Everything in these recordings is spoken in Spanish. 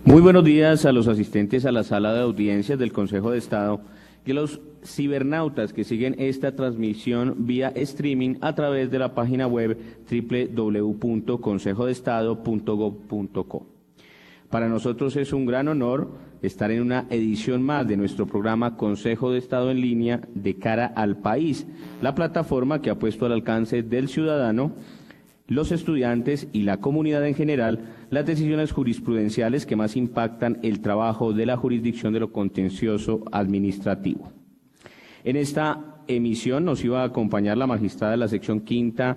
Muy buenos días a los asistentes a la sala de audiencias del Consejo de Estado y a los cibernautas que siguen esta transmisión vía streaming a través de la página web www.consejodestado.gov.co. Para nosotros es un gran honor estar en una edición más de nuestro programa Consejo de Estado en línea de cara al país, la plataforma que ha puesto al alcance del ciudadano, los estudiantes y la comunidad en general las decisiones jurisprudenciales que más impactan el trabajo de la jurisdicción de lo contencioso administrativo. En esta emisión nos iba a acompañar la magistrada de la sección quinta,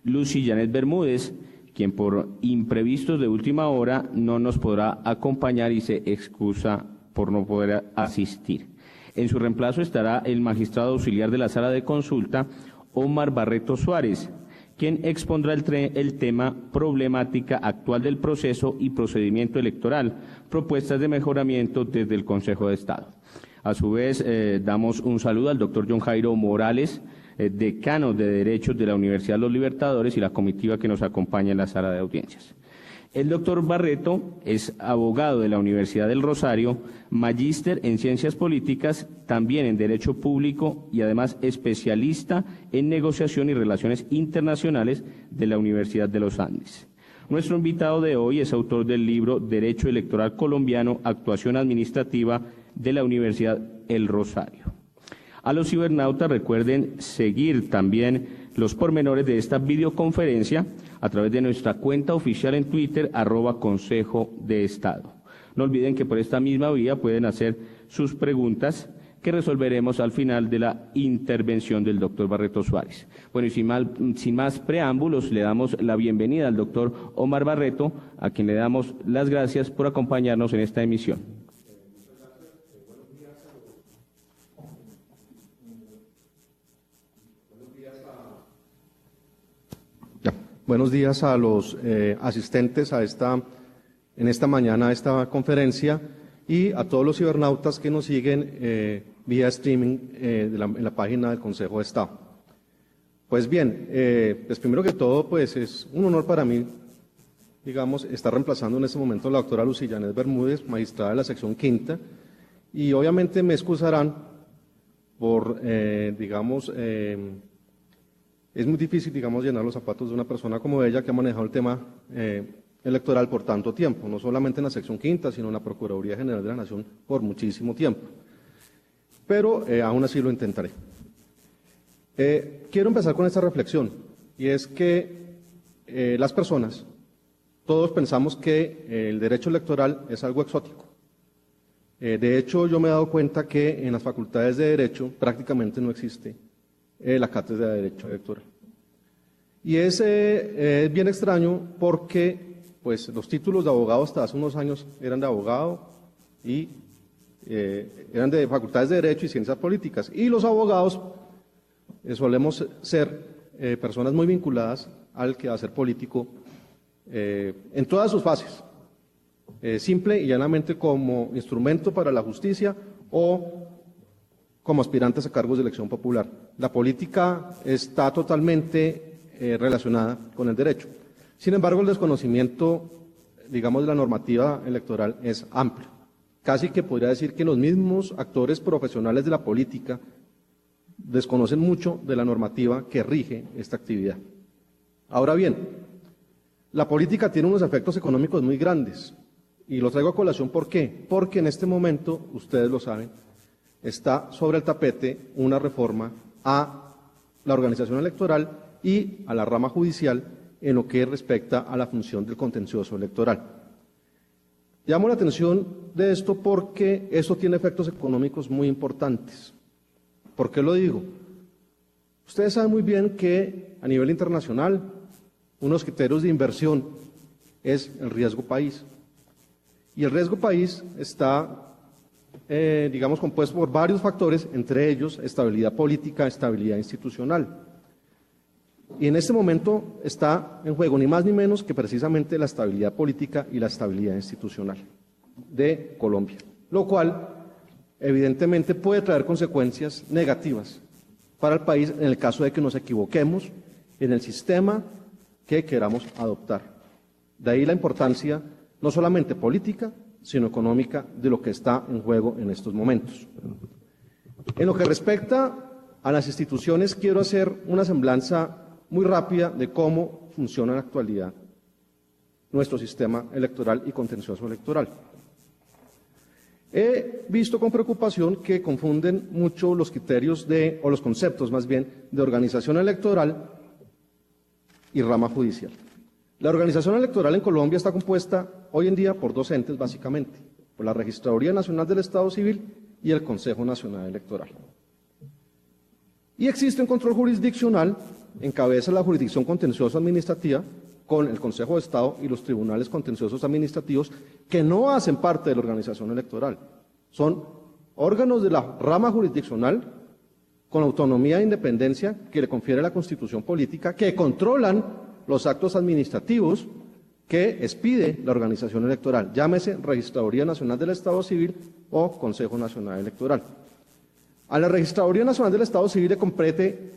Lucy Janet Bermúdez, quien por imprevistos de última hora no nos podrá acompañar y se excusa por no poder asistir. En su reemplazo estará el magistrado auxiliar de la sala de consulta, Omar Barreto Suárez, quien expondrá el tema problemática actual del proceso y procedimiento electoral, propuestas de mejoramiento desde el Consejo de Estado. A su vez, damos un saludo al doctor John Jairo Morales, decano de Derechos de la Universidad de los Libertadores y la comitiva que nos acompaña en la sala de audiencias. El doctor Barreto es abogado de la Universidad del Rosario, magíster en Ciencias Políticas, también en Derecho Público y además especialista en Negociación y Relaciones Internacionales de la Universidad de los Andes. Nuestro invitado de hoy es autor del libro Derecho Electoral Colombiano, Actuación Administrativa de la Universidad El Rosario. A los cibernautas recuerden seguir también los pormenores de esta videoconferencia a través de nuestra cuenta oficial en Twitter, @Consejo de Estado. No olviden que por esta misma vía pueden hacer sus preguntas que resolveremos al final de la intervención del doctor Barreto Suárez. Bueno, y sin más preámbulos, le damos la bienvenida al doctor Omar Barreto, a quien le damos las gracias por acompañarnos en esta emisión. Buenos días a los asistentes en esta mañana a esta conferencia y a todos los cibernautas que nos siguen vía streaming en la página del Consejo de Estado. Pues bien, pues primero que todo, pues es un honor para mí, digamos, estar reemplazando en este momento a la doctora Lucy Janet Bermúdez, magistrada de la sección quinta, y obviamente me excusarán por, es muy difícil, digamos, llenar los zapatos de una persona como ella que ha manejado el tema electoral por tanto tiempo, no solamente en la sección quinta, sino en la Procuraduría General de la Nación por muchísimo tiempo. Pero aún así lo intentaré. Quiero empezar con esta reflexión, y es que las personas, todos pensamos que el derecho electoral es algo exótico. De hecho, yo me he dado cuenta que en las facultades de Derecho prácticamente no existe la cátedra de Derecho Electoral. Y es bien extraño porque pues, los títulos de abogado hasta hace unos años eran de abogado y eran de facultades de Derecho y Ciencias Políticas. Y los abogados solemos ser personas muy vinculadas al quehacer político en todas sus fases, simple y llanamente como instrumento para la justicia o como aspirantes a cargos de elección popular. La política está totalmente relacionada con el derecho. Sin embargo, el desconocimiento, digamos, de la normativa electoral es amplio. Casi que podría decir que los mismos actores profesionales de la política desconocen mucho de la normativa que rige esta actividad. Ahora bien, la política tiene unos efectos económicos muy grandes. Y lo traigo a colación, ¿por qué? Porque en este momento, ustedes lo saben, está sobre el tapete una reforma a la organización electoral y a la rama judicial en lo que respecta a la función del contencioso electoral. Llamo la atención de esto porque esto tiene efectos económicos muy importantes. ¿Por qué lo digo? Ustedes saben muy bien que a nivel internacional unos criterios de inversión es el riesgo país. Y el riesgo país está digamos, compuesto por varios factores, entre ellos estabilidad política, estabilidad institucional. Y en este momento está en juego ni más ni menos que precisamente la estabilidad política y la estabilidad institucional de Colombia, lo cual evidentemente puede traer consecuencias negativas para el país en el caso de que nos equivoquemos en el sistema que queramos adoptar. De ahí la importancia no solamente política, sino económica de lo que está en juego en estos momentos. En lo que respecta a las instituciones, quiero hacer una semblanza muy rápida de cómo funciona en la actualidad nuestro sistema electoral y contencioso electoral. He visto con preocupación que confunden mucho los criterios o los conceptos más bien, de organización electoral y rama judicial. La organización electoral en Colombia está compuesta hoy en día por dos entes básicamente, por la Registraduría Nacional del Estado Civil y el Consejo Nacional Electoral. Y existe un control jurisdiccional, encabeza la jurisdicción contencioso administrativa, con el Consejo de Estado y los tribunales contenciosos administrativos, que no hacen parte de la organización electoral. Son órganos de la rama jurisdiccional con autonomía e independencia que le confiere la Constitución política, que controlan los actos administrativos que expide la organización electoral, llámese Registraduría Nacional del Estado Civil o Consejo Nacional Electoral. A la Registraduría Nacional del Estado Civil le compete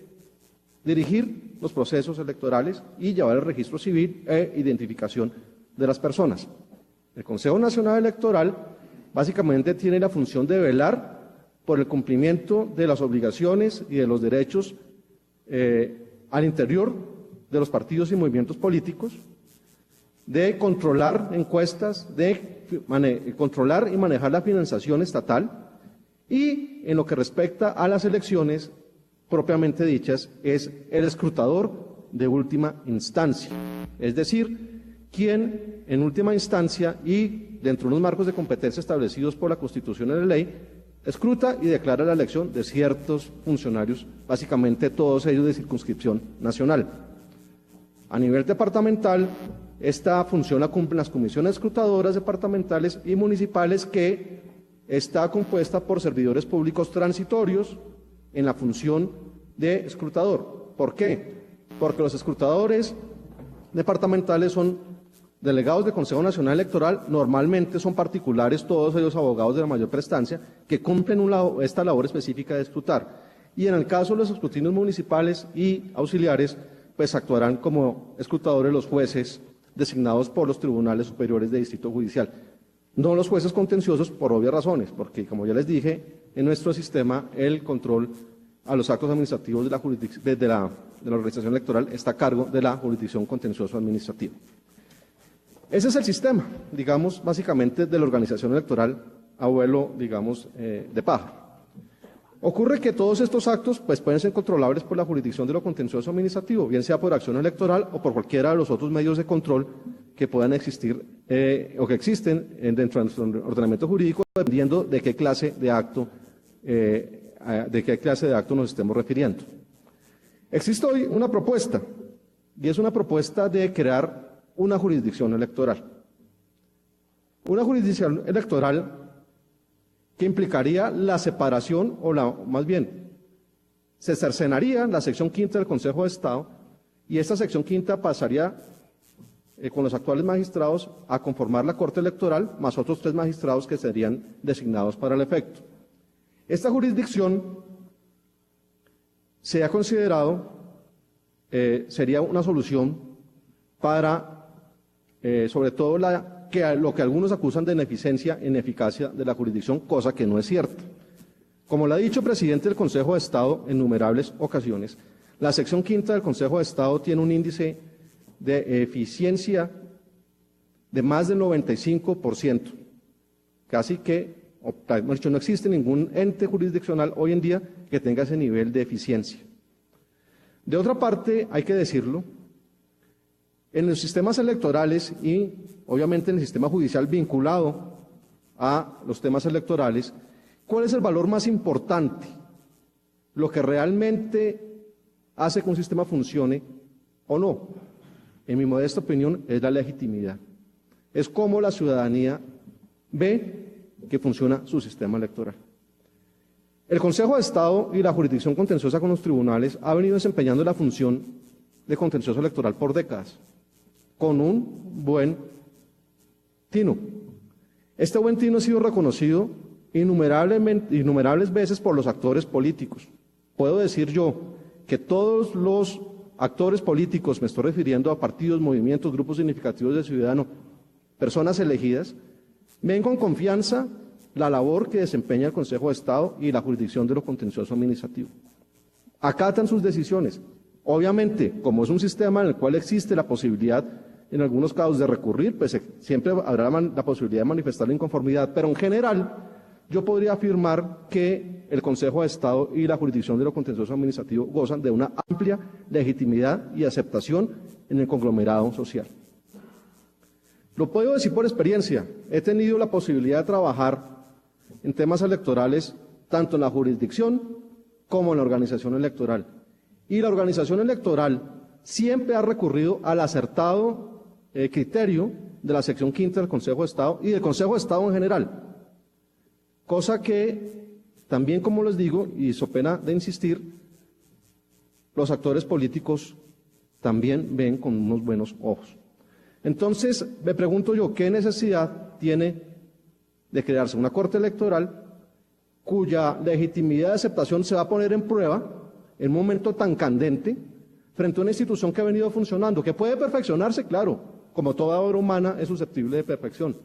dirigir los procesos electorales y llevar el registro civil e identificación de las personas. El Consejo Nacional Electoral básicamente tiene la función de velar por el cumplimiento de las obligaciones y de los derechos al interior de los partidos y movimientos políticos, de controlar encuestas, de controlar y manejar la financiación estatal, y en lo que respecta a las elecciones propiamente dichas, es el escrutador de última instancia, es decir, quien en última instancia y dentro de unos marcos de competencia establecidos por la Constitución y la ley, escruta y declara la elección de ciertos funcionarios, básicamente todos ellos de circunscripción nacional. A nivel departamental, esta función la cumplen las comisiones escrutadoras departamentales y municipales, que está compuesta por servidores públicos transitorios en la función de escrutador. ¿Por qué? Porque los escrutadores departamentales son delegados del Consejo Nacional Electoral, normalmente son particulares, todos ellos abogados de la mayor prestancia, que cumplen esta labor específica de escrutar. Y en el caso de los escrutinios municipales y auxiliares, pues actuarán como escrutadores los jueces designados por los tribunales superiores de distrito judicial. No los jueces contenciosos, por obvias razones, porque, como ya les dije, en nuestro sistema el control a los actos administrativos de la organización electoral está a cargo de la jurisdicción contencioso administrativa. Ese es el sistema, digamos, básicamente de la organización electoral a vuelo, digamos, de paja. Ocurre que todos estos actos pues, pueden ser controlables por la jurisdicción de lo contencioso administrativo, bien sea por acción electoral o por cualquiera de los otros medios de control que puedan existir o que existen dentro de nuestro ordenamiento jurídico, dependiendo de qué clase de acto nos estemos refiriendo. Existe hoy una propuesta, y es una propuesta de crear una jurisdicción electoral. Una jurisdicción electoral que implicaría la separación, más bien, se cercenaría la sección quinta del Consejo de Estado, y esta sección quinta pasaría con los actuales magistrados a conformar la Corte Electoral, más otros 3 magistrados que serían designados para el efecto. Esta jurisdicción se ha considerado, sería una solución para, sobre todo, lo que algunos acusan de ineficiencia, ineficacia de la jurisdicción, cosa que no es cierta. Como lo ha dicho el presidente del Consejo de Estado en innumerables ocasiones, la sección quinta del Consejo de Estado tiene un índice de eficiencia de más del 95%, casi que, no existe ningún ente jurisdiccional hoy en día que tenga ese nivel de eficiencia. De otra parte, hay que decirlo, en los sistemas electorales y obviamente en el sistema judicial vinculado a los temas electorales, ¿cuál es el valor más importante? Lo que realmente hace que un sistema funcione o no, en mi modesta opinión, es la legitimidad. Es cómo la ciudadanía ve que funciona su sistema electoral. El Consejo de Estado y la jurisdicción contenciosa con los tribunales ha venido desempeñando la función de contencioso electoral por décadas, con un buen tino. Este buen tino ha sido reconocido innumerables veces por los actores políticos. Puedo decir yo que todos los actores políticos, me estoy refiriendo a partidos, movimientos, grupos significativos de ciudadanos, personas elegidas, ven con confianza la labor que desempeña el Consejo de Estado y la jurisdicción de lo contencioso administrativo. Acatan sus decisiones. Obviamente, como es un sistema en el cual existe la posibilidad, en algunos casos, de recurrir, pues siempre habrá la posibilidad de manifestar la inconformidad, pero en general yo podría afirmar que el Consejo de Estado y la jurisdicción de lo contencioso administrativo gozan de una amplia legitimidad y aceptación en el conglomerado social. Lo puedo decir por experiencia. He tenido la posibilidad de trabajar en temas electorales tanto en la jurisdicción como en la organización electoral. Y la organización electoral siempre ha recurrido al acertado criterio de la sección quinta del Consejo de Estado y del Consejo de Estado en general. Cosa que también, como les digo, y so pena de insistir, los actores políticos también ven con unos buenos ojos. Entonces, me pregunto yo, ¿qué necesidad tiene de crearse una Corte Electoral cuya legitimidad de aceptación se va a poner en prueba en un momento tan candente frente a una institución que ha venido funcionando, que puede perfeccionarse, claro, como toda obra humana es susceptible de perfección,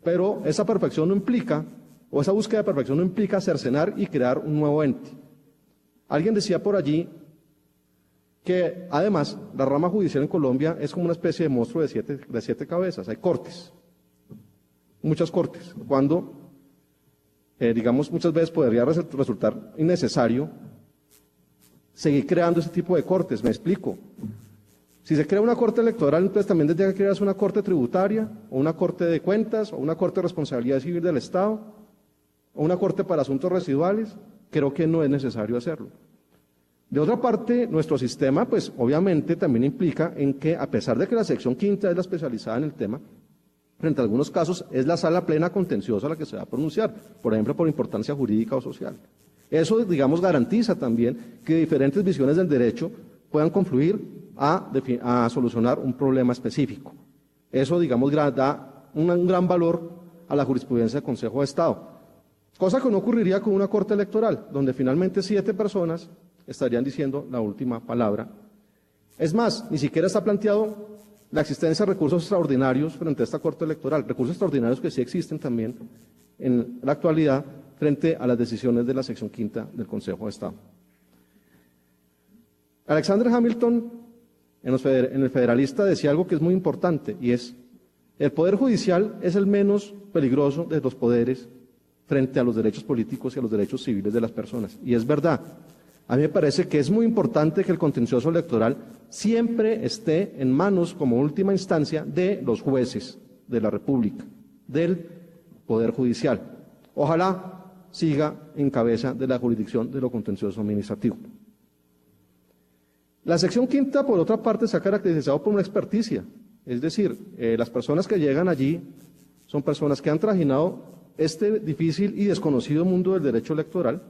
pero esa perfección no implica, o esa búsqueda de perfección no implica cercenar y crear un nuevo ente. Alguien decía por allí que además la rama judicial en Colombia es como una especie de monstruo de siete cabezas. Hay cortes, muchas cortes, cuando, digamos, muchas veces podría resultar innecesario seguir creando ese tipo de cortes. Me explico. Si se crea una corte electoral, entonces también tendría que crearse una corte tributaria, o una corte de cuentas, o una corte de responsabilidad civil del Estado, o una corte para asuntos residuales. Creo que no es necesario hacerlo. De otra parte, nuestro sistema, pues obviamente también implica en que, a pesar de que la sección quinta es la especializada en el tema, frente a algunos casos es la sala plena contenciosa la que se va a pronunciar, por ejemplo, por importancia jurídica o social. Eso, digamos, garantiza también que diferentes visiones del derecho puedan confluir a solucionar un problema específico. Eso, digamos, da un gran valor a la jurisprudencia del Consejo de Estado, cosa que no ocurriría con una corte electoral, donde finalmente 7 personas estarían diciendo la última palabra. Es más, ni siquiera está planteado la existencia de recursos extraordinarios frente a esta corte electoral, recursos extraordinarios que sí existen también en la actualidad frente a las decisiones de la sección quinta del Consejo de Estado. Alexander Hamilton, en el Federalista, decía algo que es muy importante, y es: el poder judicial es el menos peligroso de los poderes frente a los derechos políticos y a los derechos civiles de las personas. Y es verdad. A mí me parece que es muy importante que el contencioso electoral siempre esté en manos, como última instancia, de los jueces de la República, del Poder Judicial. Ojalá siga en cabeza de la jurisdicción de lo contencioso administrativo. La sección quinta, por otra parte, se ha caracterizado por una experticia, es decir, las personas que llegan allí son personas que han trajinado este difícil y desconocido mundo del derecho electoral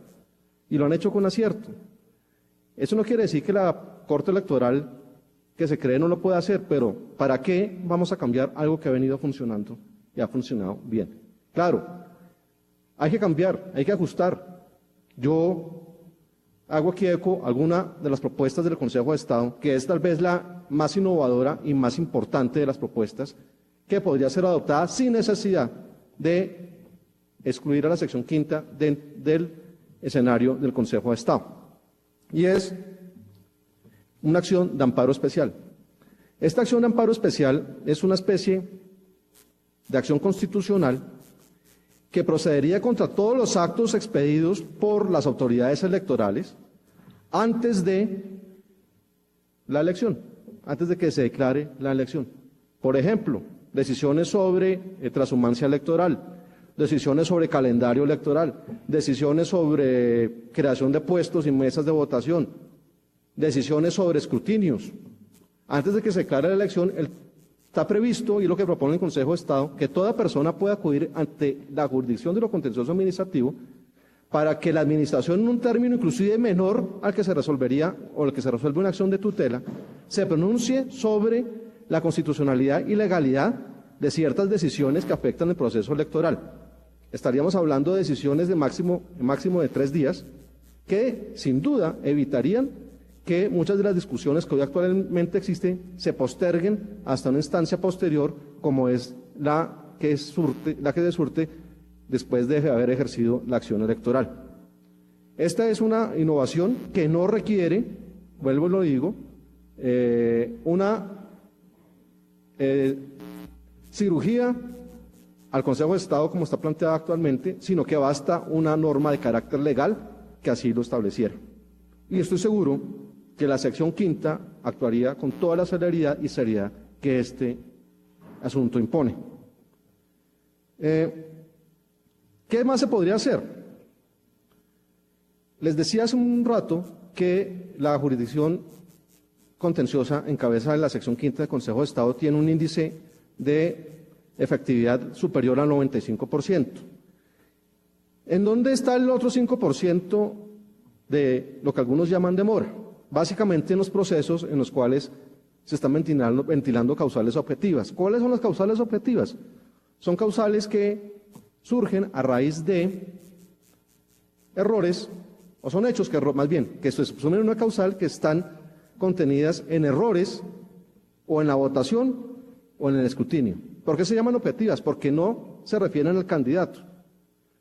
y lo han hecho con acierto. Eso no quiere decir que la Corte Electoral que se cree no lo pueda hacer, pero ¿para qué vamos a cambiar algo que ha venido funcionando y ha funcionado bien? Claro, hay que cambiar, hay que ajustar. Yo hago aquí eco alguna de las propuestas del Consejo de Estado, que es tal vez la más innovadora y más importante de las propuestas, que podría ser adoptada sin necesidad de excluir a la sección quinta del escenario del Consejo de Estado. Y es una acción de amparo especial. Esta acción de amparo especial es una especie de acción constitucional que procedería contra todos los actos expedidos por las autoridades electorales antes de la elección, antes de que se declare la elección. Por ejemplo, decisiones sobre transhumancia electoral, decisiones sobre calendario electoral, decisiones sobre creación de puestos y mesas de votación, decisiones sobre escrutinios. Antes de que se declare la elección, está previsto, y lo que propone el Consejo de Estado, que toda persona pueda acudir ante la jurisdicción de lo contencioso administrativo para que la administración, en un término inclusive menor al que se resolvería o al que se resuelve una acción de tutela, se pronuncie sobre la constitucionalidad y legalidad de ciertas decisiones que afectan el proceso electoral. Estaríamos hablando de decisiones de máximo de 3 días que, sin duda, evitarían que muchas de las discusiones que hoy actualmente existen se posterguen hasta una instancia posterior, como es la que se surte después de haber ejercido la acción electoral. Esta es una innovación que no requiere, vuelvo y lo digo, una cirugía al Consejo de Estado como está planteada actualmente, sino que basta una norma de carácter legal que así lo estableciera. Y estoy seguro que la sección quinta actuaría con toda la celeridad y seriedad que este asunto impone. ¿Qué más se podría hacer? Les decía hace un rato que la jurisdicción contenciosa en cabeza de la sección quinta del Consejo de Estado tiene un índice de efectividad superior al 95%. ¿En dónde está el otro 5% de lo que algunos llaman demora? Básicamente en los procesos en los cuales se están ventilando causales objetivas. ¿Cuáles son las causales objetivas? Son causales que surgen a raíz de errores, o son hechos que, más bien, que se sumen una causal que están contenidas en errores o en la votación o en el escrutinio. ¿Por qué se llaman objetivas? Porque no se refieren al candidato.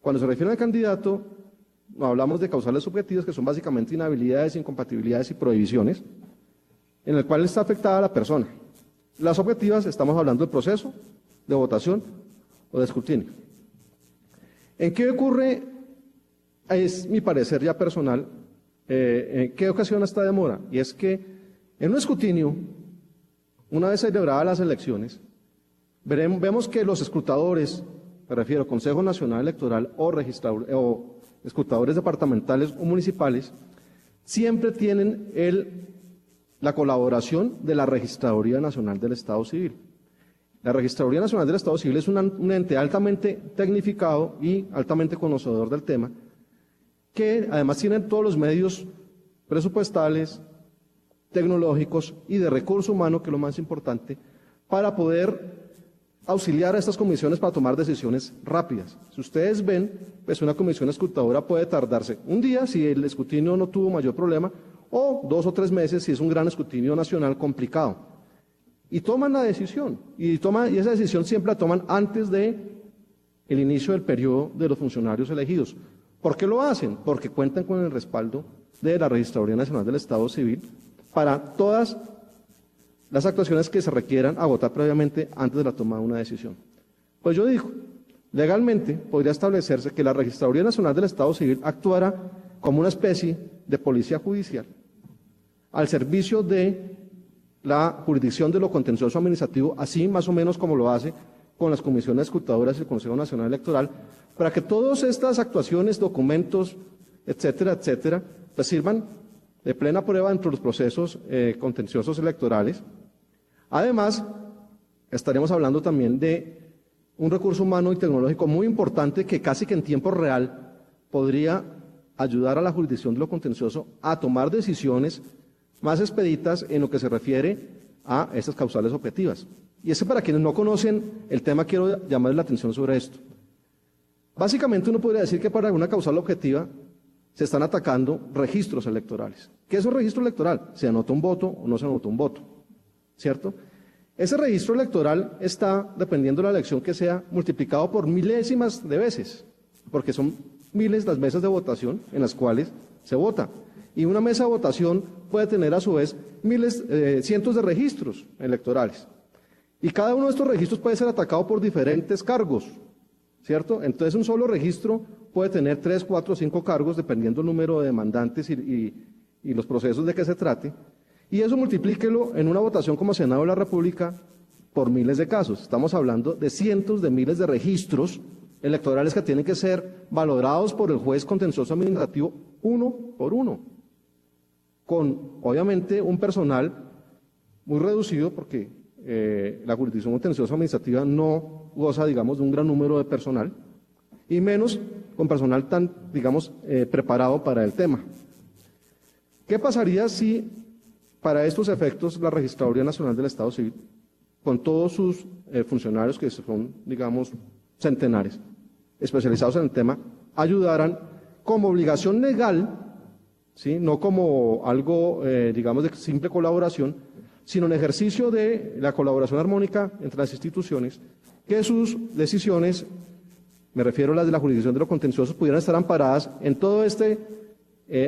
Cuando se refieren al candidato, no hablamos de causales subjetivas, que son básicamente inhabilidades, incompatibilidades y prohibiciones, en el cual está afectada la persona. Las objetivas, estamos hablando del proceso, de votación o de escrutinio. ¿En qué ocurre? Es mi parecer ya personal, ¿en qué ocasiona esta demora? Y es que en un escrutinio, una vez celebradas las elecciones, vemos que los escrutadores, me refiero Consejo Nacional Electoral o escrutadores departamentales o municipales, siempre tienen la colaboración de la Registraduría Nacional del Estado Civil. La Registraduría Nacional del Estado Civil es un ente altamente tecnificado y altamente conocedor del tema, que además tiene todos los medios presupuestales, tecnológicos y de recurso humano, que es lo más importante, para poder auxiliar a estas comisiones para tomar decisiones rápidas. Si ustedes ven, pues una comisión escrutadora puede tardarse un día si el escrutinio no tuvo mayor problema, o 2 o 3 meses si es un gran escrutinio nacional complicado. Y toman la decisión, y esa decisión siempre la toman antes de el inicio del periodo de los funcionarios elegidos. ¿Por qué lo hacen? Porque cuentan con el respaldo de la Registraduría Nacional del Estado Civil para todas las actuaciones que se requieran agotar previamente antes de la toma de una decisión. Pues yo digo, legalmente podría establecerse que la Registraduría Nacional del Estado Civil actuara como una especie de policía judicial al servicio de la jurisdicción de lo contencioso administrativo, así más o menos como lo hace con las comisiones escrutadoras y el Consejo Nacional Electoral, para que todas estas actuaciones, documentos, etcétera, etcétera, pues sirvan de plena prueba dentro de los procesos contenciosos electorales. Además, estaremos hablando también de un recurso humano y tecnológico muy importante que casi que en tiempo real podría ayudar a la jurisdicción de lo contencioso a tomar decisiones más expeditas en lo que se refiere a estas causales objetivas. Y para quienes no conocen el tema, quiero llamarles la atención sobre esto. Básicamente uno podría decir que para una causal objetiva se están atacando registros electorales. ¿Qué es un registro electoral? ¿Se anota un voto o no se anota un voto? ¿Cierto? Ese registro electoral está, dependiendo de la elección que sea, multiplicado por milésimas de veces, porque son miles las mesas de votación en las cuales se vota. Y una mesa de votación puede tener a su vez cientos de registros electorales. Y cada uno de estos registros puede ser atacado por diferentes cargos, ¿cierto? Entonces un solo registro puede tener 3, 4, 5 cargos, dependiendo del número de demandantes y los procesos de que se trate. Y eso multiplíquelo en una votación como Senado de la República por miles de casos. Estamos hablando de cientos de miles de registros electorales que tienen que ser valorados por el juez contencioso administrativo uno por uno, con obviamente un personal muy reducido, porque la jurisdicción contenciosa administrativa no goza, digamos, de un gran número de personal, y menos con personal tan, digamos, preparado para el tema. ¿Qué pasaría si para estos efectos la Registraduría Nacional del Estado Civil, con todos sus funcionarios, que son, digamos, centenares, especializados en el tema, ayudaran como obligación legal, ¿sí? No como algo, digamos, de simple colaboración, sino en ejercicio de la colaboración armónica entre las instituciones, que sus decisiones, me refiero a las de la jurisdicción de lo contencioso, pudieran estar amparadas en todo este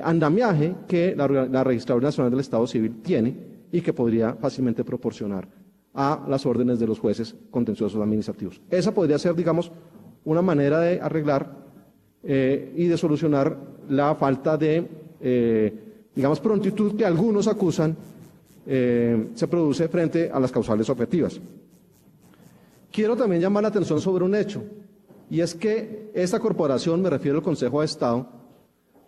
andamiaje que la Registraduría Nacional del Estado Civil tiene y que podría fácilmente proporcionar a las órdenes de los jueces contenciosos administrativos. Esa podría ser, digamos, una manera de arreglar y de solucionar la falta de, digamos, prontitud que algunos acusan se produce frente a las causales objetivas. Quiero también llamar la atención sobre un hecho, y es que esta corporación, me refiero al Consejo de Estado,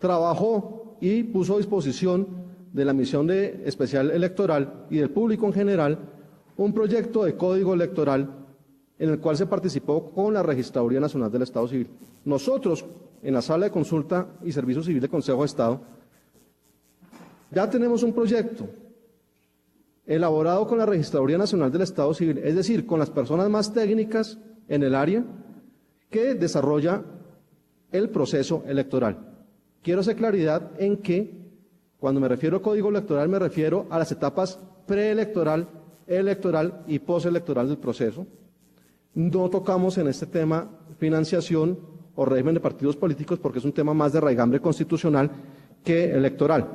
trabajó y puso a disposición de la Misión Especial Electoral y del público en general un proyecto de código electoral en el cual se participó con la Registraduría Nacional del Estado Civil. Nosotros, en la Sala de Consulta y Servicio Civil del Consejo de Estado, ya tenemos un proyecto elaborado con la Registraduría Nacional del Estado Civil, es decir, con las personas más técnicas en el área que desarrolla el proceso electoral. Quiero hacer claridad en que, cuando me refiero a código electoral, me refiero a las etapas preelectoral, electoral y postelectoral del proceso. No tocamos en este tema financiación o régimen de partidos políticos porque es un tema más de raigambre constitucional que electoral.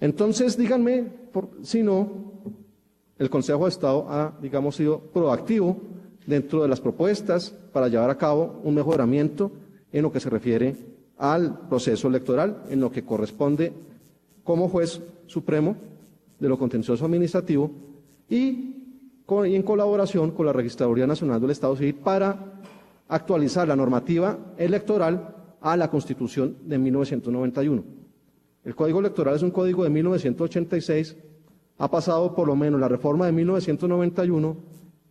Entonces, díganme si no, el Consejo de Estado ha, digamos, sido proactivo dentro de las propuestas para llevar a cabo un mejoramiento en lo que se refiere al proceso electoral, en lo que corresponde como juez supremo de lo contencioso administrativo y en colaboración con la Registraduría Nacional del Estado Civil para actualizar la normativa electoral a la Constitución de 1991. El Código Electoral es un código de 1986, ha pasado por lo menos la reforma de 1991,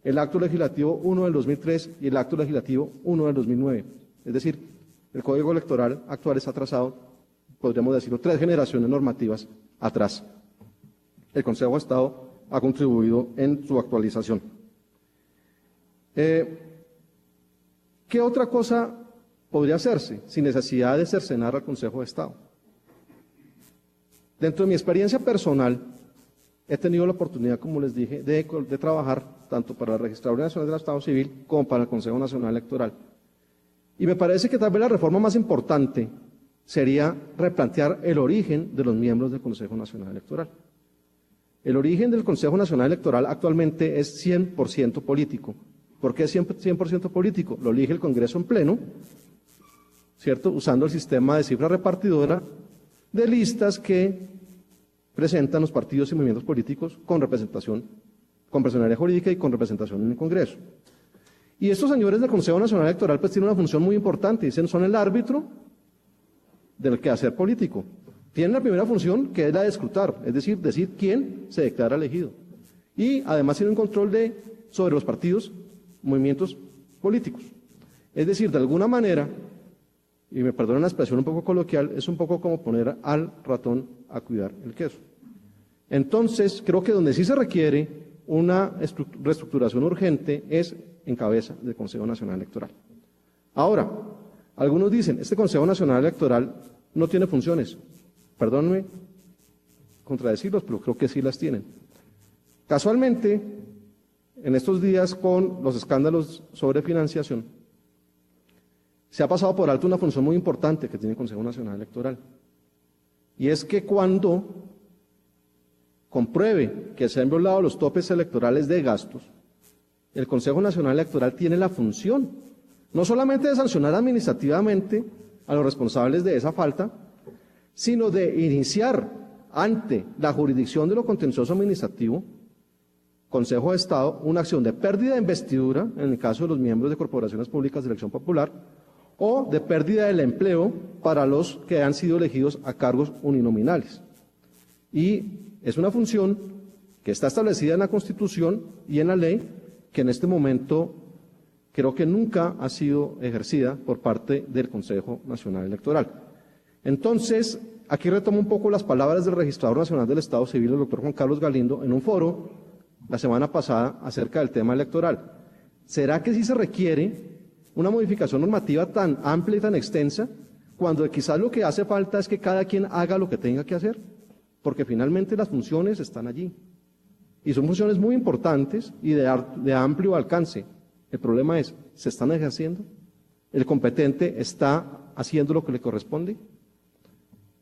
el Acto Legislativo 1 del 2003 y el Acto Legislativo 1 del 2009. Es decir, el Código Electoral actual está atrasado, podríamos decirlo, 3 generaciones normativas atrás. El Consejo de Estado ha contribuido en su actualización. ¿Qué otra cosa podría hacerse sin necesidad de cercenar al Consejo de Estado? Dentro de mi experiencia personal, he tenido la oportunidad, como les dije, de trabajar tanto para la Registraduría Nacional del Estado Civil como para el Consejo Nacional Electoral. Y me parece que tal vez la reforma más importante sería replantear el origen de los miembros del Consejo Nacional Electoral. El origen del Consejo Nacional Electoral actualmente es 100% político. ¿Por qué es 100% político? Lo elige el Congreso en pleno, ¿cierto? Usando el sistema de cifra repartidora de listas que presentan los partidos y movimientos políticos con representación, con personalidad jurídica y con representación en el Congreso. Y estos señores del Consejo Nacional Electoral pues tienen una función muy importante, dicen, son el árbitro del quehacer político. Tienen la primera función, que es la de escrutar, es decir quién se declara elegido. Y además tienen un control sobre los partidos, movimientos políticos. Es decir, de alguna manera, y me perdonen la expresión un poco coloquial, es un poco como poner al ratón a cuidar el queso. Entonces, creo que donde sí se requiere una reestructuración urgente es en cabeza del Consejo Nacional Electoral. Ahora, algunos dicen, este Consejo Nacional Electoral no tiene funciones. Perdónenme contradecirlos, pero creo que sí las tienen. Casualmente, en estos días con los escándalos sobre financiación, se ha pasado por alto una función muy importante que tiene el Consejo Nacional Electoral. Y es que cuando compruebe que se han violado los topes electorales de gastos, el Consejo Nacional Electoral tiene la función, no solamente de sancionar administrativamente a los responsables de esa falta, sino de iniciar ante la jurisdicción de lo contencioso administrativo, Consejo de Estado, una acción de pérdida de investidura, en el caso de los miembros de corporaciones públicas de elección popular, o de pérdida del empleo para los que han sido elegidos a cargos uninominales. Y es una función que está establecida en la Constitución y en la ley, que en este momento creo que nunca ha sido ejercida por parte del Consejo Nacional Electoral. Entonces, aquí retomo un poco las palabras del Registrador Nacional del Estado Civil, el doctor Juan Carlos Galindo, en un foro la semana pasada acerca del tema electoral. ¿Será que sí se requiere una modificación normativa tan amplia y tan extensa, cuando quizás lo que hace falta es que cada quien haga lo que tenga que hacer? Porque finalmente las funciones están allí. Y son funciones muy importantes y de amplio alcance. El problema es, ¿se están ejerciendo? ¿El competente está haciendo lo que le corresponde?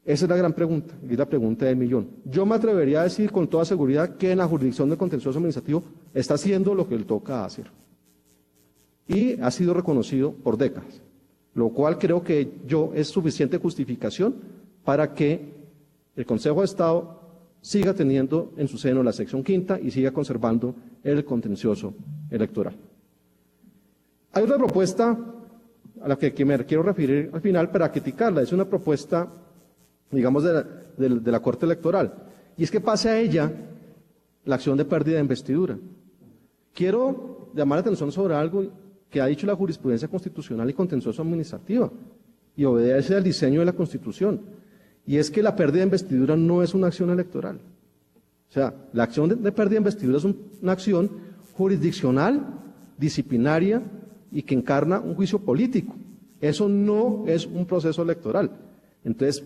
Esa es la gran pregunta, y es la pregunta del millón. Yo me atrevería a decir con toda seguridad que en la jurisdicción del contencioso administrativo está haciendo lo que le toca hacer. Y ha sido reconocido por décadas, lo cual creo que es suficiente justificación para que el Consejo de Estado siga teniendo en su seno la sección quinta y siga conservando el contencioso electoral. Hay otra propuesta a la que me quiero referir al final para criticarla. Es una propuesta, digamos, de la Corte Electoral, y es que pase a ella la acción de pérdida de investidura. Quiero llamar la atención sobre algo que ha dicho la jurisprudencia constitucional y contencioso administrativa, y obedece al diseño de la Constitución, y es que la pérdida de investidura no es una acción electoral. O sea, la acción de pérdida de investidura es una acción jurisdiccional, disciplinaria, y que encarna un juicio político. Eso no es un proceso electoral. Entonces,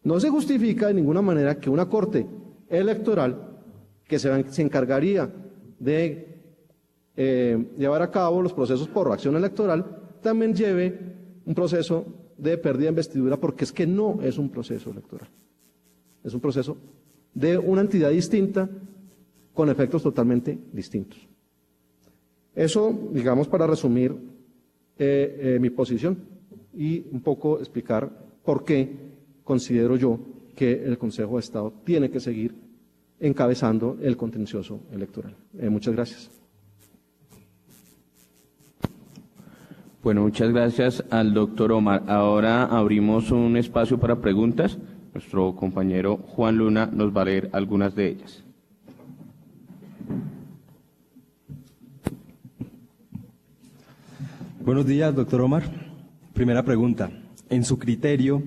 no se justifica de ninguna manera que una corte electoral que se encargaría de llevar a cabo los procesos por acción electoral también lleve un proceso de pérdida de investidura, porque es que no es un proceso electoral. Es un proceso de una entidad distinta con efectos totalmente distintos. Eso, digamos, para resumir mi posición y un poco explicar por qué considero yo que el Consejo de Estado tiene que seguir encabezando el contencioso electoral. Muchas gracias. Bueno, muchas gracias al doctor Omar. Ahora abrimos un espacio para preguntas. Nuestro compañero Juan Luna nos va a leer algunas de ellas. Buenos días, doctor Omar. Primera pregunta. En su criterio,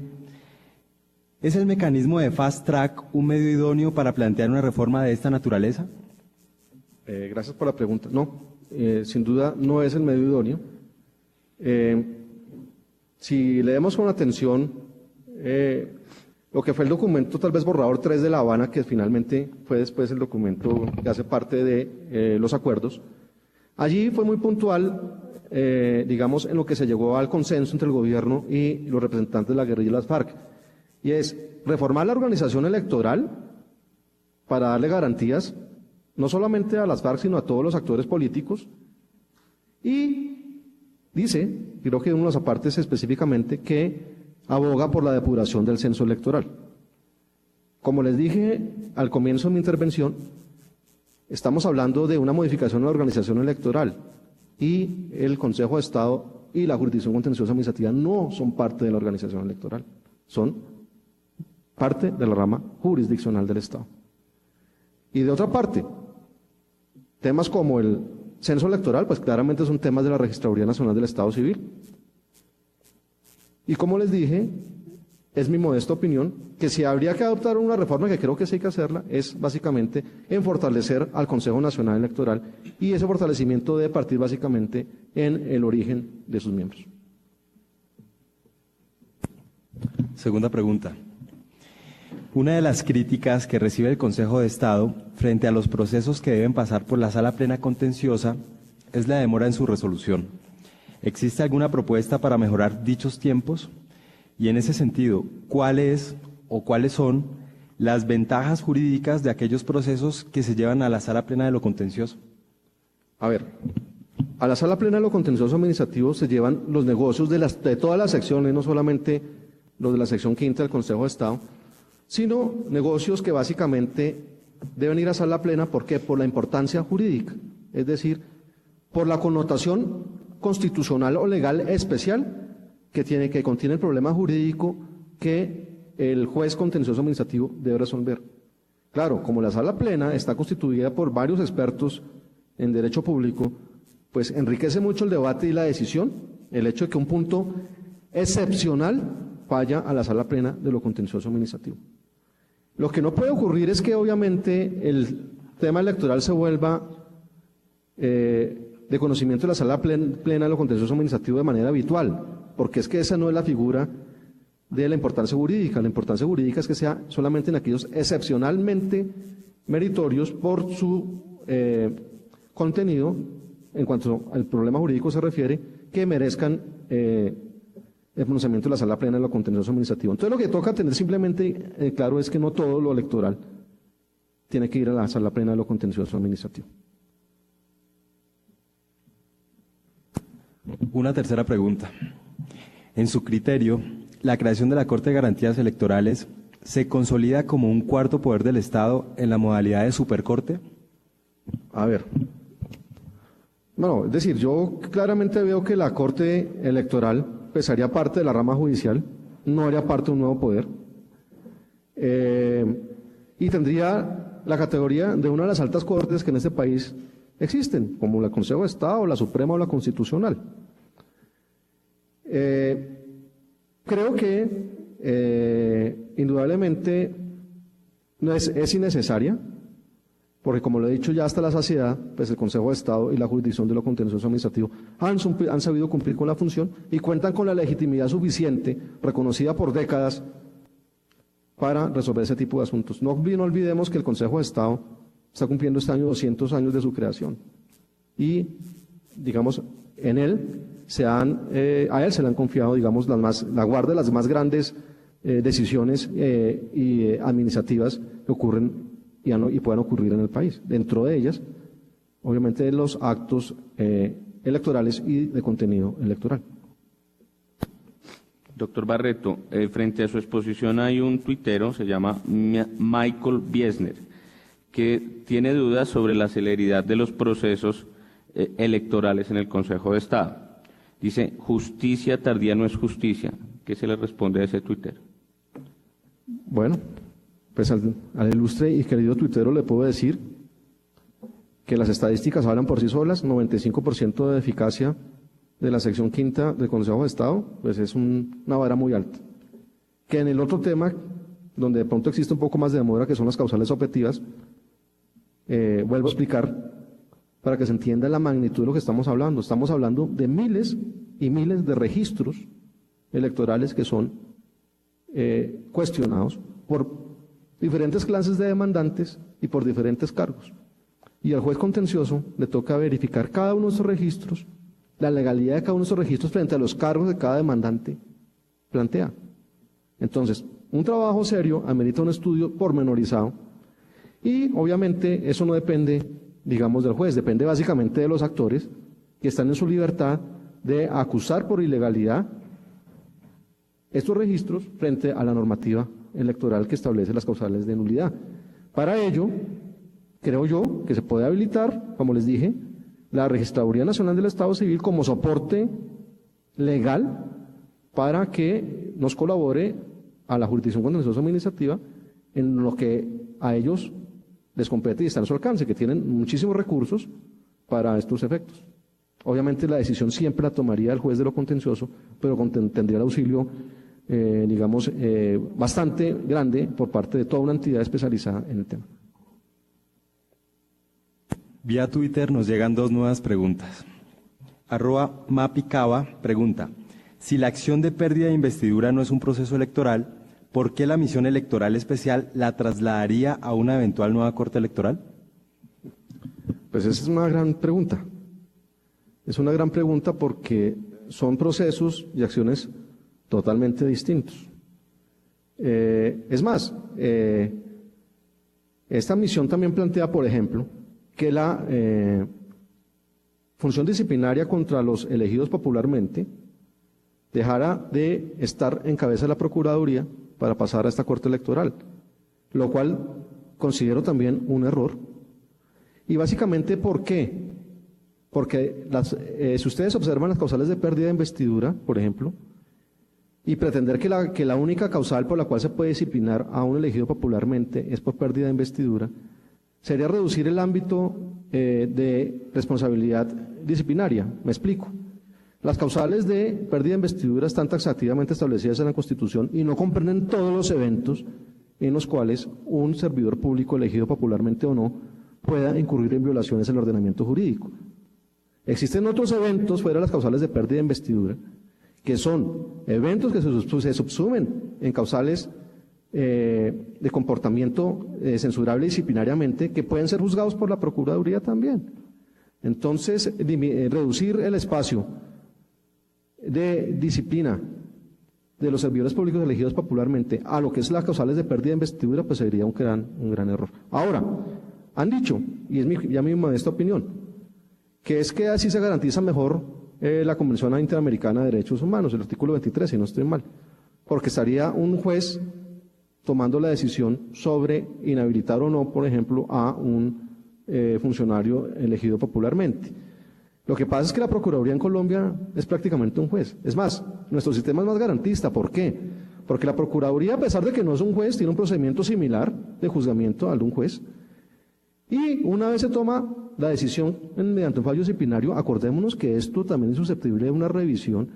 ¿es el mecanismo de Fast Track un medio idóneo para plantear una reforma de esta naturaleza? Gracias por la pregunta. No, sin duda no es el medio idóneo. Si leemos con atención lo que fue el documento, tal vez borrador 3 de La Habana, que finalmente fue después el documento que hace parte de los acuerdos, allí fue muy puntual, digamos, en lo que se llegó al consenso entre el gobierno y los representantes de la guerrilla y las FARC, y es reformar la organización electoral para darle garantías no solamente a las FARC, sino a todos los actores políticos, y dice, creo que en unos apartes específicamente, que aboga por la depuración del censo electoral. Como les dije al comienzo de mi intervención, estamos hablando de una modificación de la organización electoral, y el Consejo de Estado y la Jurisdicción Contenciosa Administrativa no son parte de la organización electoral, son parte de la rama jurisdiccional del Estado. Y de otra parte, temas como el censo electoral, pues claramente son temas de la Registraduría Nacional del Estado Civil. Y como les dije, es mi modesta opinión que si habría que adoptar una reforma, que creo que sí hay que hacerla, es básicamente en fortalecer al Consejo Nacional Electoral, y ese fortalecimiento debe partir básicamente en el origen de sus miembros. Segunda pregunta. Una de las críticas que recibe el Consejo de Estado frente a los procesos que deben pasar por la Sala Plena Contenciosa es la demora en su resolución. ¿Existe alguna propuesta para mejorar dichos tiempos? Y en ese sentido, ¿cuáles son las ventajas jurídicas de aquellos procesos que se llevan a la Sala Plena de lo Contencioso? A ver, a la Sala Plena de lo Contencioso Administrativo se llevan los negocios de todas las secciones, no solamente los de la sección quinta del Consejo de Estado, sino negocios que básicamente deben ir a Sala Plena. ¿Por qué? Por la importancia jurídica, es decir, por la connotación constitucional o legal especial que contiene el problema jurídico que el juez contencioso administrativo debe resolver. Claro, como la Sala Plena está constituida por varios expertos en derecho público, pues enriquece mucho el debate y la decisión el hecho de que un punto excepcional vaya a la Sala Plena de lo contencioso administrativo. Lo que no puede ocurrir es que obviamente el tema electoral se vuelva de conocimiento de la Sala Plena de lo contencioso administrativo de manera habitual, porque es que esa no es la figura de la importancia jurídica. La importancia jurídica es que sea solamente en aquellos excepcionalmente meritorios por su contenido, en cuanto al problema jurídico se refiere, que merezcan el pronunciamiento de la sala plena de lo contencioso administrativo. Entonces lo que toca tener simplemente claro es que no todo lo electoral tiene que ir a la sala plena de lo contencioso administrativo. Una tercera pregunta. En su criterio, ¿la creación de la Corte de Garantías Electorales se consolida como un cuarto poder del Estado en la modalidad de supercorte? A ver. Bueno, es decir, yo claramente veo que la Corte Electoral pues haría parte de la rama judicial, no haría parte de un nuevo poder, y tendría la categoría de una de las altas cortes que en este país existen, como el Consejo de Estado, la Suprema o la Constitucional. Creo que indudablemente no es innecesaria, porque como lo he dicho ya hasta la saciedad, pues el Consejo de Estado y la jurisdicción de lo contencioso administrativo han sabido cumplir con la función y cuentan con la legitimidad suficiente, reconocida por décadas, para resolver ese tipo de asuntos. No olvidemos que el Consejo de Estado está cumpliendo este año 200 años de su creación y, digamos, en él a él se le han confiado, digamos, la guarda de las más grandes decisiones administrativas que ocurren y puedan ocurrir en el país. Dentro de ellas, obviamente, los actos electorales y de contenido electoral. Doctor Barreto, frente a su exposición hay un tuitero, se llama Michael Biesner, que tiene dudas sobre la celeridad de los procesos electorales en el Consejo de Estado. Dice, justicia tardía no es justicia. ¿Qué se le responde a ese tuitero? Bueno, pues al ilustre y querido tuitero le puedo decir que las estadísticas hablan por sí solas, 95% de eficacia de la sección quinta del Consejo de Estado, pues es una vara muy alta. Que en el otro tema, donde de pronto existe un poco más de demora, que son las causales objetivas, vuelvo a explicar para que se entienda la magnitud de lo que estamos hablando. Estamos hablando de miles y miles de registros electorales que son cuestionados por diferentes clases de demandantes y por diferentes cargos. Y al juez contencioso le toca verificar cada uno de esos registros, la legalidad de cada uno de esos registros frente a los cargos que cada demandante plantea. Entonces, un trabajo serio amerita un estudio pormenorizado y obviamente eso no depende, digamos, del juez, depende básicamente de los actores que están en su libertad de acusar por ilegalidad estos registros frente a la normativa electoral que establece las causales de nulidad. Para ello, creo yo que se puede habilitar, como les dije, la Registraduría Nacional del Estado Civil como soporte legal para que nos colabore a la jurisdicción contenciosa administrativa en lo que a ellos les compete y está en su alcance, que tienen muchísimos recursos para estos efectos. Obviamente la decisión siempre la tomaría el juez de lo contencioso, pero tendría el auxilio, digamos, bastante grande por parte de toda una entidad especializada en el tema. Vía Twitter nos llegan dos nuevas preguntas. @mapicaba pregunta, si la acción de pérdida de investidura no es un proceso electoral, ¿por qué la misión electoral especial la trasladaría a una eventual nueva Corte Electoral? Pues esa es una gran pregunta. Es una gran pregunta porque son procesos y acciones totalmente distintos. Es más, esta misión también plantea, por ejemplo, que la función disciplinaria contra los elegidos popularmente dejara de estar en cabeza de la Procuraduría para pasar a esta Corte Electoral, lo cual considero también un error. Y básicamente, ¿por qué? Porque si ustedes observan las causales de pérdida de investidura, por ejemplo, y pretender que la única causal por la cual se puede disciplinar a un elegido popularmente es por pérdida de investidura, sería reducir el ámbito de responsabilidad disciplinaria. Me explico. Las causales de pérdida de investidura están taxativamente establecidas en la Constitución y no comprenden todos los eventos en los cuales un servidor público elegido popularmente o no pueda incurrir en violaciones del ordenamiento jurídico. Existen otros eventos fuera de las causales de pérdida de investidura que son eventos que se subsumen en causales de comportamiento censurable disciplinariamente que pueden ser juzgados por la Procuraduría también. Entonces, reducir el espacio de disciplina de los servidores públicos elegidos popularmente a lo que es las causales de pérdida de investidura, pues sería un gran error. Ahora, han dicho, y es ya mi modesta opinión, que es que así se garantiza mejor la Convención Interamericana de Derechos Humanos, el artículo 23, si no estoy mal, porque estaría un juez tomando la decisión sobre inhabilitar o no, por ejemplo, a un funcionario elegido popularmente. Lo que pasa es que la Procuraduría en Colombia es prácticamente un juez. Es más, nuestro sistema es más garantista. ¿Por qué? Porque la Procuraduría, a pesar de que no es un juez, tiene un procedimiento similar de juzgamiento al de un juez. Y una vez se toma la decisión mediante un fallo disciplinario, acordémonos que esto también es susceptible de una revisión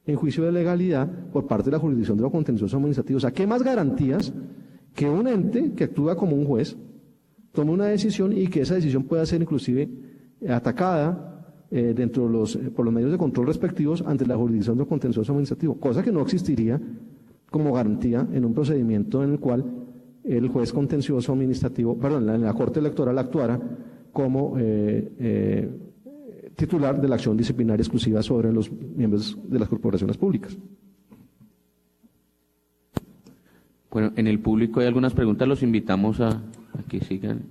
en juicio de legalidad por parte de la jurisdicción de lo contencioso administrativo. O sea, ¿qué más garantías que un ente que actúa como un juez tome una decisión y que esa decisión pueda ser inclusive atacada por los medios de control respectivos ante la jurisdicción de lo contencioso administrativo? Cosa que no existiría como garantía en un procedimiento en el cual el juez contencioso administrativo, en la Corte Electoral actuara como titular de la acción disciplinaria exclusiva sobre los miembros de las corporaciones públicas. Bueno, en el público hay algunas preguntas, los invitamos a que sigan.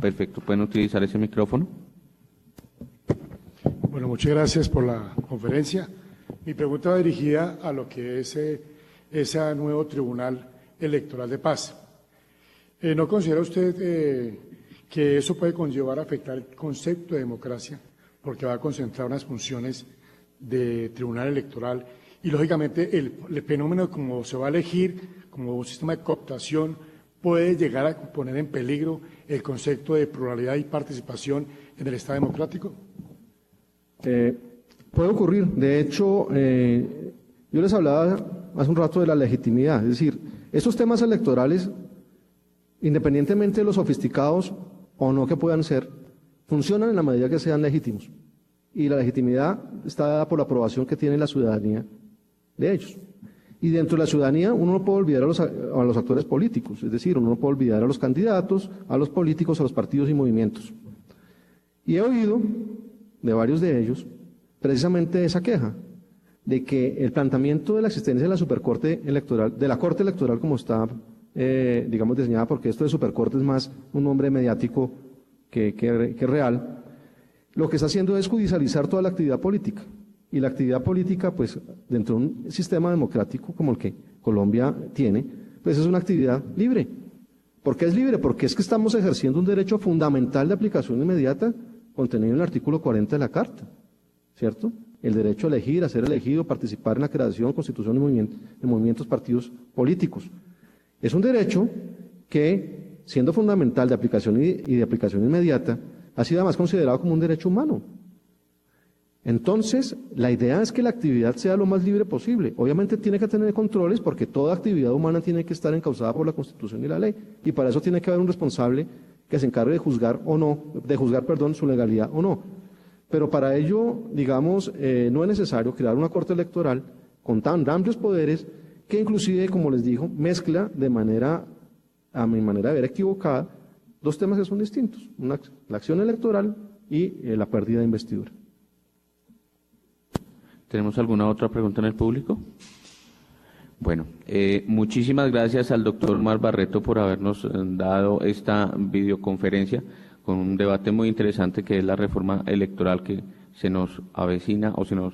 Perfecto, pueden utilizar ese micrófono. Bueno, muchas gracias por la conferencia. Mi pregunta va dirigida a lo que es ese nuevo Tribunal Electoral de Paz. ¿No considera usted que eso puede conllevar a afectar el concepto de democracia? Porque va a concentrar unas funciones de Tribunal Electoral y, lógicamente, el fenómeno como se va a elegir como un sistema de cooptación puede llegar a poner en peligro el concepto de pluralidad y participación en el Estado democrático. Puede ocurrir. De hecho, yo les hablaba hace un rato de la legitimidad. Es decir, estos temas electorales, independientemente de lo sofisticados o no que puedan ser, funcionan en la medida que sean legítimos. Y la legitimidad está dada por la aprobación que tiene la ciudadanía de ellos. Y dentro de la ciudadanía uno no puede olvidar a los actores políticos, es decir, uno no puede olvidar a los candidatos, a los políticos, a los partidos y movimientos. Y he oído de varios de ellos precisamente esa queja de que el planteamiento de la existencia de la Supercorte Electoral, de la Corte Electoral como está, digamos, diseñada, porque esto de Supercorte es más un nombre mediático que real, lo que está haciendo es judicializar toda la actividad política. Y la actividad política, pues, dentro de un sistema democrático como el que Colombia tiene, pues es una actividad libre. ¿Por qué es libre? Porque es que estamos ejerciendo un derecho fundamental de aplicación inmediata contenido en el artículo 40 de la Carta, ¿cierto? El derecho a elegir, a ser elegido, participar en la creación, constitución de movimientos, partidos políticos. Es un derecho que, siendo fundamental de aplicación y de aplicación inmediata, ha sido además considerado como un derecho humano. Entonces, la idea es que la actividad sea lo más libre posible. Obviamente tiene que tener controles porque toda actividad humana tiene que estar encauzada por la Constitución y la ley. Y para eso tiene que haber un responsable que se encargue de juzgar su legalidad o no. Pero para ello, digamos, no es necesario crear una Corte Electoral con tan amplios poderes que inclusive, como les digo, mezcla de manera, a mi manera de ver, equivocada, dos temas que son distintos, la acción electoral y la pérdida de investidura. ¿Tenemos alguna otra pregunta en el público? Bueno, muchísimas gracias al doctor Omar Barreto por habernos dado esta videoconferencia con un debate muy interesante que es la reforma electoral que se nos avecina o se nos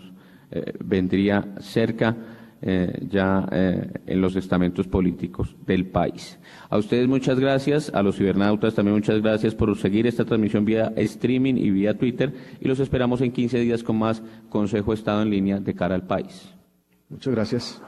vendría cerca en los estamentos políticos del país. A ustedes muchas gracias, a los cibernautas también muchas gracias por seguir esta transmisión vía streaming y vía Twitter y los esperamos en 15 días con más Consejo Estado en Línea de cara al país. Muchas gracias.